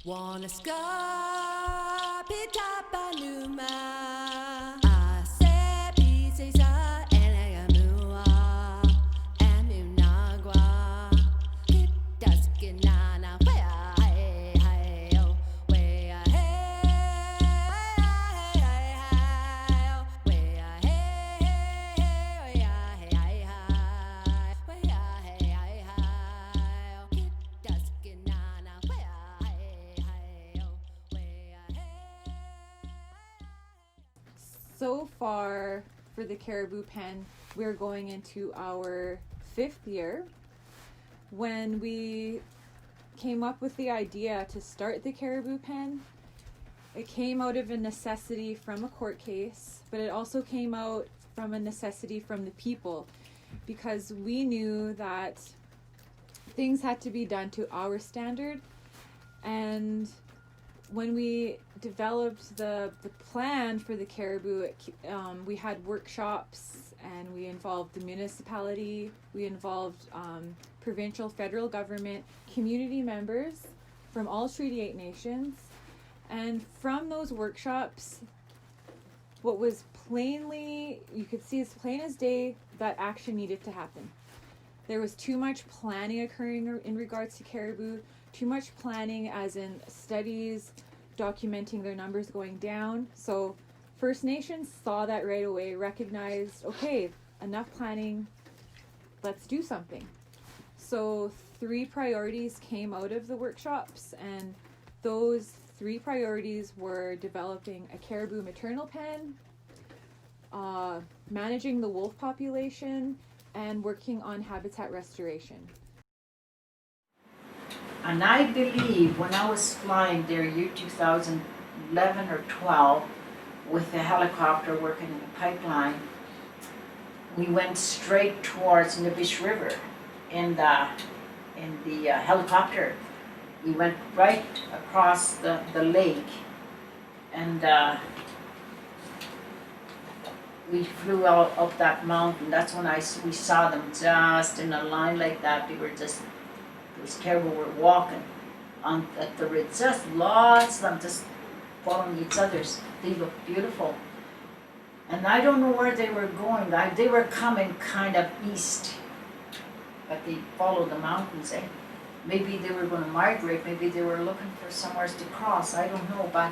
Wanna Tapanuma Ase Pisisa Elegamua Amunagua Kitaskinana Wea Hey Hey Oh Wea Hey Hey Hey Wea Hey Wea Hey Hey Wea Hey Hey Kitaskinana Wea So far for the Caribou Pen, we're going into our 5th year. When we came up with the idea to start the Caribou Pen, it came out of a necessity from a court case, but it also came out from a necessity from the people, because we knew that things had to be done to our standard. And when we developed the plan for the Caribou, we had workshops, and we involved the municipality, we involved provincial, federal government, community members from all Treaty 8 nations. And from those workshops, what was plainly, you could see as plain as day, that action needed to happen. There was too much planning occurring in regards to caribou, too much planning as in studies documenting their numbers going down. So First Nations saw that right away, recognized, okay, enough planning, let's do something. So 3 priorities came out of the workshops, and those 3 priorities were developing a caribou maternal pen, managing the wolf population, and working on habitat restoration. And I believe when I was flying there year 2011 or 12 with the helicopter working in the pipeline, we went straight towards Nibish River in the helicopter. We went right across the lake, and we flew out up that mountain. That's when we saw them just in a line like that. Those caribou were walking at the ridge, just lots of them just following each other's. They looked beautiful. And I don't know where they were going. They were coming kind of east, but they followed the mountains, eh? Maybe they were going to migrate, maybe they were looking for somewhere to cross, I don't know. But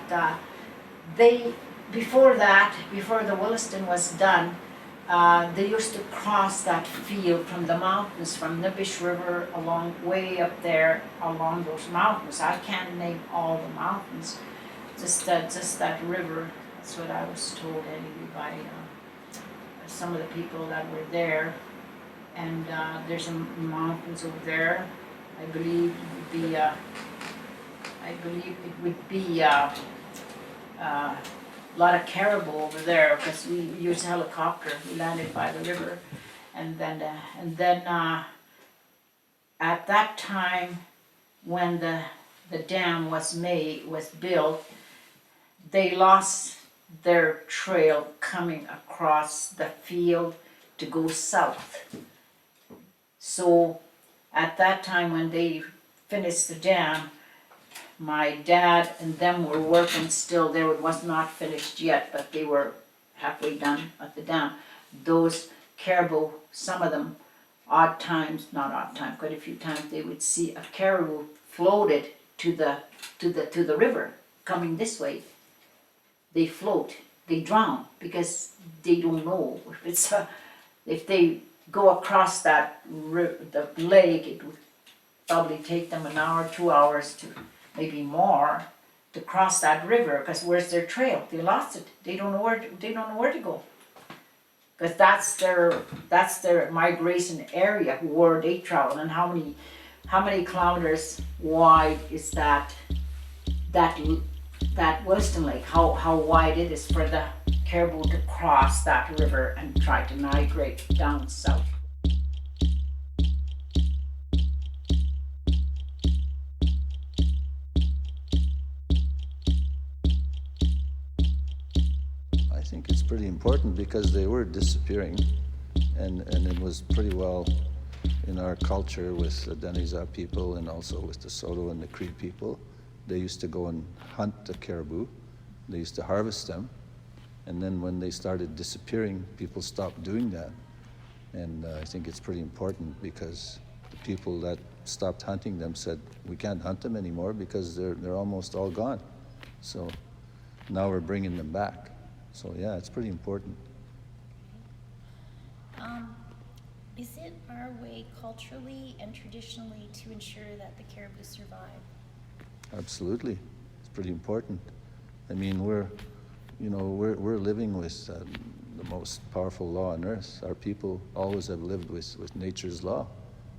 before the Williston was done, they used to cross that field from the mountains, from Nibish River along way up there along those mountains. I can't name all the mountains, just that river. That's what I was told anyway by some of the people that were there. And there's some mountains over there. I believe it would be a lot of caribou over there, because we used a helicopter. We landed by the river, and then at that time when the dam was built, they lost their trail coming across the field to go south. So at that time when they finished the dam, my dad and them were working still there. It was not finished yet, but they were halfway done at the dam. Those caribou, some of them, quite a few times, they would see a caribou floated to the river coming this way. They float, they drown, because they don't know if they go across the lake, it would probably take them an hour, 2 hours to maybe more to cross that river, because where's their trail? They lost it. They don't know where to go, because that's their migration area, where they travel. And how many kilometers wide is that Williston Lake? How wide it is for the caribou to cross that river and try to migrate down south. I think it's pretty important, because they were disappearing, and it was pretty well in our culture with the Deniza people and also with the Soto and the Cree people they used to go and hunt the caribou. They used to harvest them. And then when they started disappearing, people stopped doing that. And I think it's pretty important because the people that stopped hunting them said, we can't hunt them anymore because they're almost all gone. So now we're bringing them back. So yeah, it's pretty important. Is it our way culturally and traditionally to ensure that the caribou survive? Absolutely, it's pretty important. I mean, we're living with the most powerful law on earth. Our people always have lived with nature's law.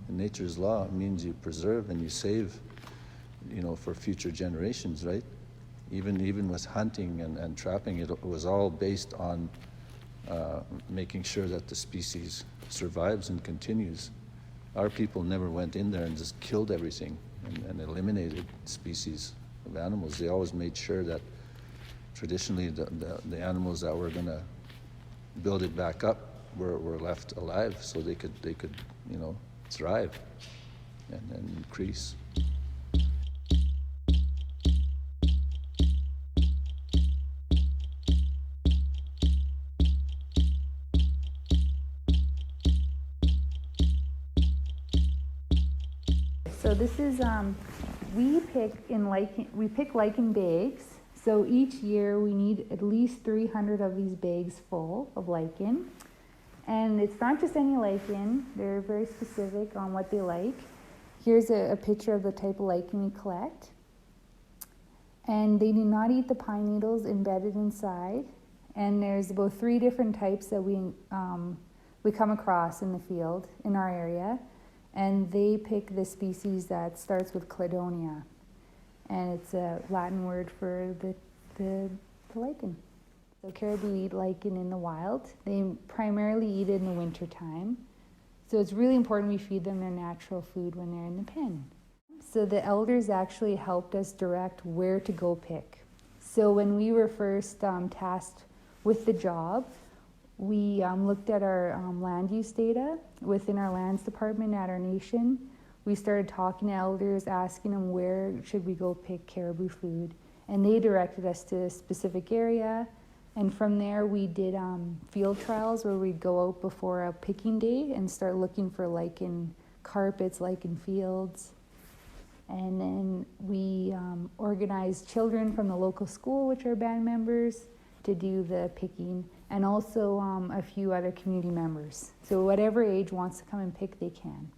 And nature's law means you preserve and you save, for future generations, right? Even with hunting and trapping, it was all based on making sure that the species survives and continues. Our people never went in there and just killed everything and eliminated species of animals. They always made sure that traditionally the animals that were going to build it back up were left alive so they could thrive and increase. So this is, we pick lichen bags. So each year we need at least 300 of these bags full of lichen. And it's not just any lichen, they're very specific on what they like. Here's a picture of the type of lichen we collect. And they do not eat the pine needles embedded inside. And there's about 3 different types that we come across in the field in our area. And they pick the species that starts with cladonia. And it's a Latin word for the lichen. So caribou eat lichen in the wild. They primarily eat it in the wintertime. So it's really important we feed them their natural food when they're in the pen. So the elders actually helped us direct where to go pick. So when we were first tasked with the job, we looked at our land use data within our lands department at our nation. We started talking to elders, asking them where should we go pick caribou food. And they directed us to a specific area. And from there we did field trials where we'd go out before a picking day and start looking for lichen carpets, lichen fields. And then we organized children from the local school, which are band members, to do the picking, and also a few other community members. So whatever age wants to come and pick, they can.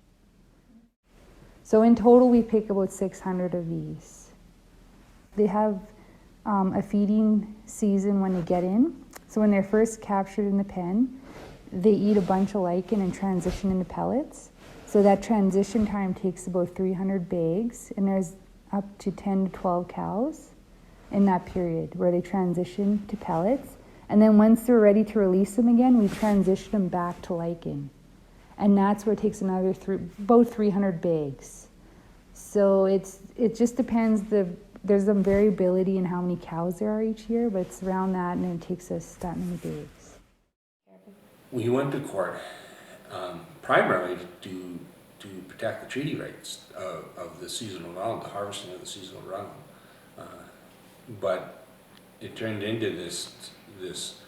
So in total, we pick about 600 of these. They have a feeding season when they get in. So when they're first captured in the pen, they eat a bunch of lichen and transition into pellets. So that transition time takes about 300 bags, and there's up to 10 to 12 cows in that period where they transition to pellets. And then once they're ready to release them again, we transition them back to lichen. And that's where it takes another about 300 bags. So it just depends. There's some variability in how many cows there are each year, but it's around that, and it takes us that many bags. We went to court primarily to protect the treaty rights of the seasonal round, the harvesting of the seasonal round. But it turned into this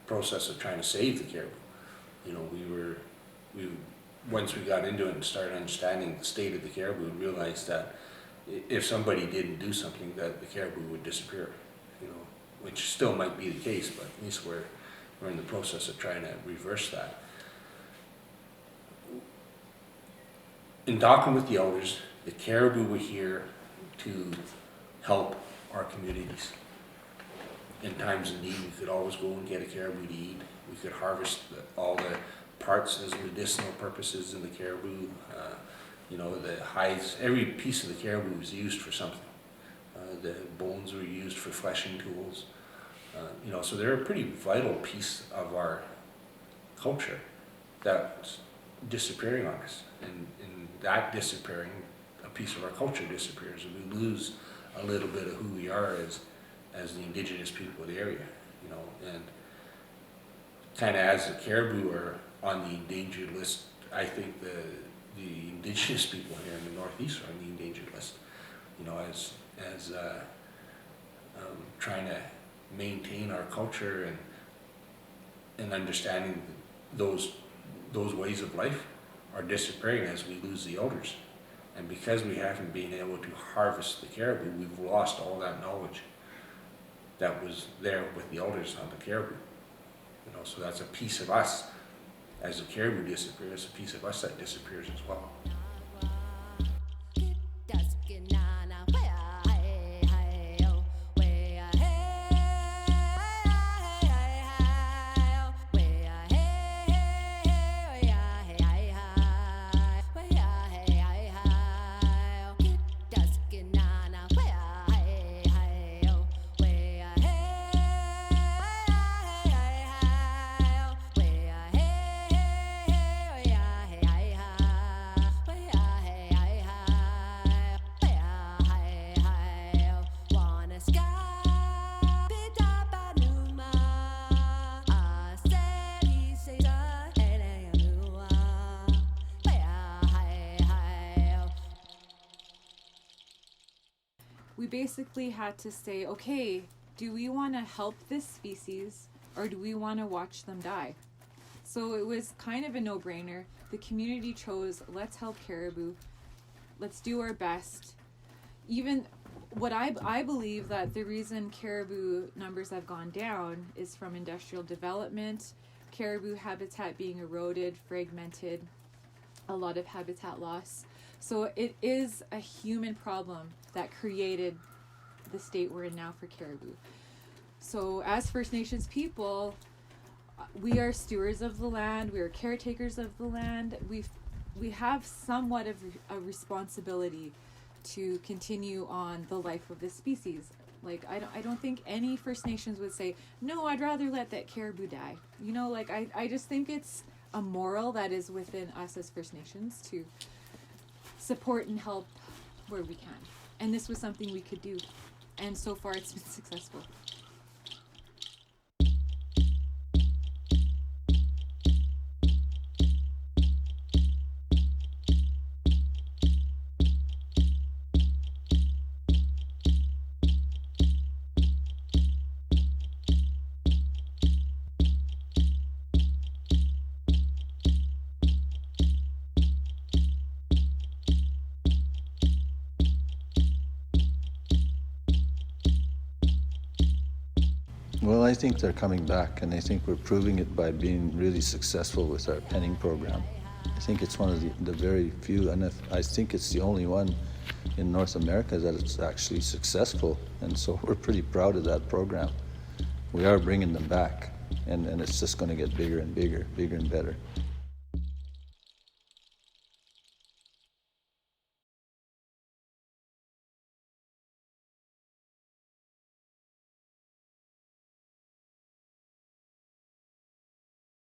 process of trying to save the caribou. Once we got into it and started understanding the state of the caribou, we realized that if somebody didn't do something, that the caribou would disappear. Which still might be the case, but at least we're in the process of trying to reverse that. In talking with the elders, the caribou were here to help our communities. In times of need, we could always go and get a caribou to eat. We could harvest all the parts as medicinal purposes in the caribou. The hides, every piece of the caribou was used for something. The bones were used for fleshing tools. So they're a pretty vital piece of our culture that's disappearing on us. And that disappearing, a piece of our culture disappears, and we lose a little bit of who we are as the indigenous people of the area, and kind of as the caribou are on the endangered list, I think the indigenous people here in the Northeast are on the endangered list. as trying to maintain our culture and understanding those ways of life are disappearing as we lose the elders. And because we haven't been able to harvest the caribou, we've lost all that knowledge that was there with the elders on the caribou. So that's a piece of us. As the caribou disappears, a piece of us that disappears as well. We basically had to say, okay, do we want to help this species or do we want to watch them die? So it was kind of a no-brainer. The community chose, let's help caribou. Let's do our best. Even what I believe that the reason caribou numbers have gone down is from industrial development, caribou habitat being eroded, fragmented, a lot of habitat loss. So it is a human problem that created the state we're in now for caribou. So as First Nations people, we are stewards of the land, we are caretakers of the land. We have somewhat of a responsibility to continue on the life of this species. Like, I don't think any First Nations would say, no, I'd rather let that caribou die. I just think it's a moral that is within us as First Nations to support and help where we can. And this was something we could do. And so far it's been successful. Well, I think they're coming back, and I think we're proving it by being really successful with our penning program. I think it's one of the very few, and I think it's the only one in North America that it's actually successful, and so we're pretty proud of that program. We are bringing them back, and it's just going to get bigger and bigger, bigger and better.